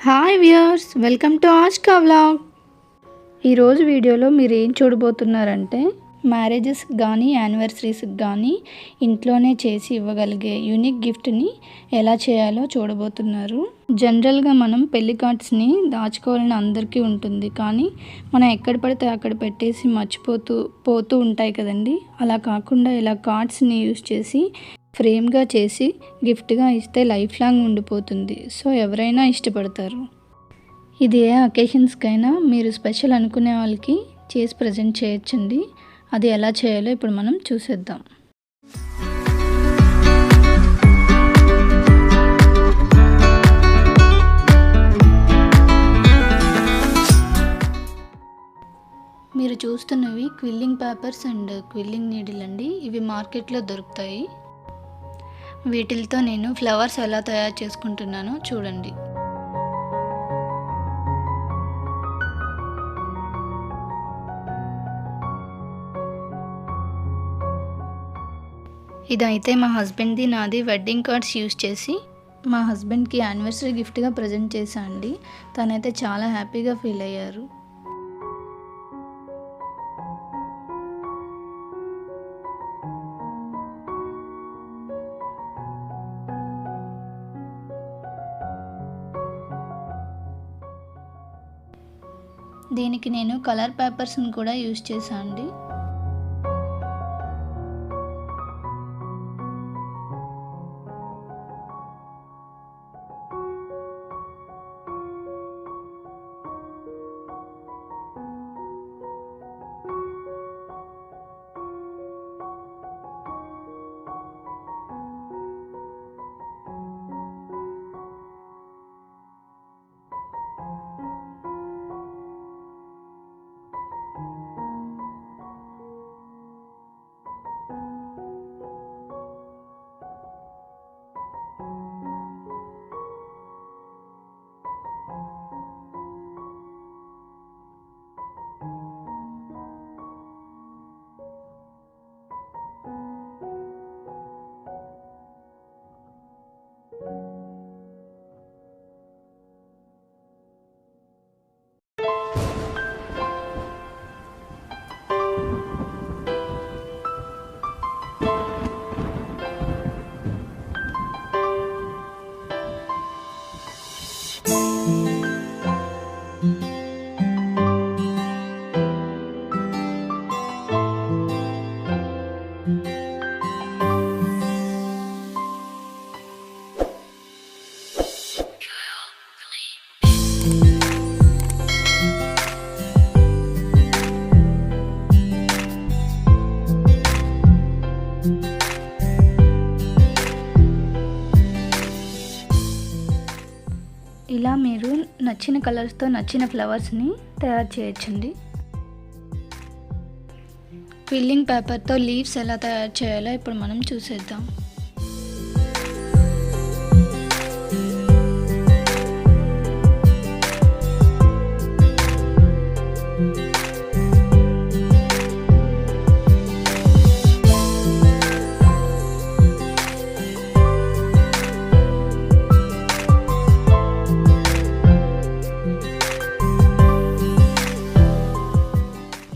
Hi viewers, welcome to Ashka vlog. ఈరోజు వీడియోలో మీరు ఏం చూడబోతున్నారంటే మ్యారేజెస్కి కానీ యానివర్సరీస్కి కానీ ఇంట్లోనే చేసి ఇవ్వగలిగే యూనిక్ గిఫ్ట్ని ఎలా చేయాలో చూడబోతున్నారు. జనరల్గా మనం పెళ్లి కార్డ్స్ని దాచుకోవాలని అందరికీ ఉంటుంది, కానీ మనం ఎక్కడ పడితే అక్కడ పెట్టేసి పోతూ ఉంటాయి కదండి. అలా కాకుండా ఇలా కార్డ్స్ని యూస్ చేసి ఫ్రేమ్గా చేసి గిఫ్ట్గా ఇస్తే లైఫ్ లాంగ్ ఉండిపోతుంది. సో ఎవరైనా ఇష్టపడతారు. ఇది ఏ అకేషన్స్కైనా మీరు స్పెషల్ అనుకునే వాళ్ళకి చేసి ప్రజెంట్ చేయొచ్చండి. అది ఎలా చేయాలో ఇప్పుడు మనం చూసేద్దాం. మీరు చూస్తున్నవి quilling papers and quilling needle అండి. ఇవి మార్కెట్లో దొరుకుతాయి. వీటితో నేను ఫ్లవర్స్ ఎలా తయారు చేసుకుంటున్నానో చూడండి. ఇదైతే మా హస్బెండ్ది, నాది వెడ్డింగ్ కార్డ్స్ యూస్ చేసి మా హస్బెండ్కి యానివర్సరీ గిఫ్ట్గా ప్రజెంట్ చేశా అండి. తనైతే చాలా హ్యాపీగా ఫీల్ అయ్యారు. దీనికి నేను కలర్ పేపర్స్ని కూడా యూజ్ చేశాను అండి. ఇలా మీరు నచ్చిన కలర్స్తో నచ్చిన ఫ్లవర్స్ని తయారు చేయొచ్చండి. క్విల్లింగ్ పేపర్తో లీవ్స్ ఎలా తయారు చేయాలో ఇప్పుడు మనం చూసేద్దాం.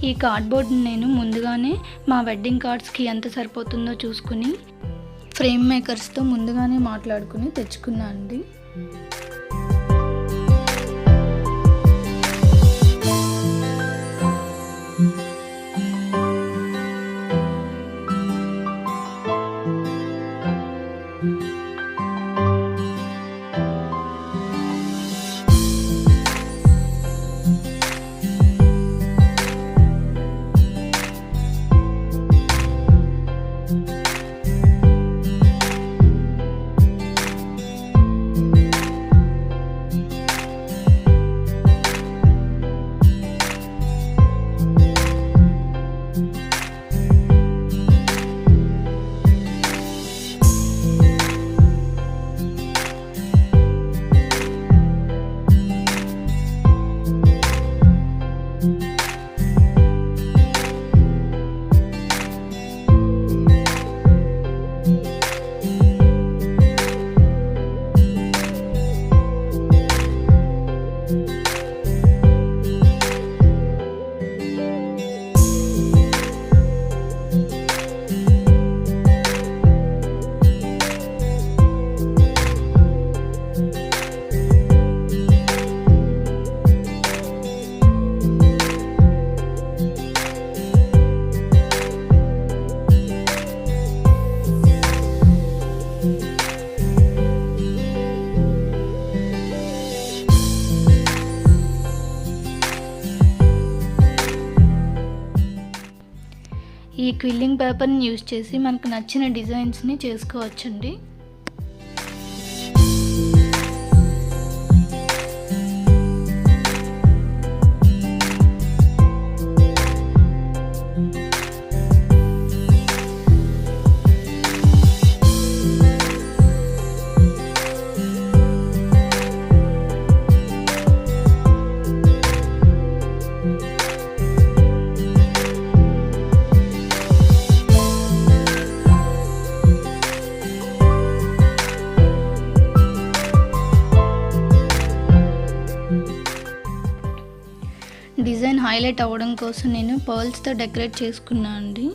ఈ కార్డ్బోర్డ్ని నేను ముందుగానే మా వెడ్డింగ్ కార్డ్స్కి ఎంత సరిపోతుందో చూసుకుని ఫ్రేమ్ మేకర్స్తో ముందుగానే మాట్లాడుకుని తెచ్చుకున్నా అండి. ఈ క్విల్లింగ్ పేపర్ని యూజ్ చేసి మనకు నచ్చిన డిజైన్స్ని చేసుకోవచ్చండి. డిజైన్ హైలైట్ అవ్వడం కోసం నేను పర్ల్స్తో డెకరేట్ చేసుకున్నాను అండి.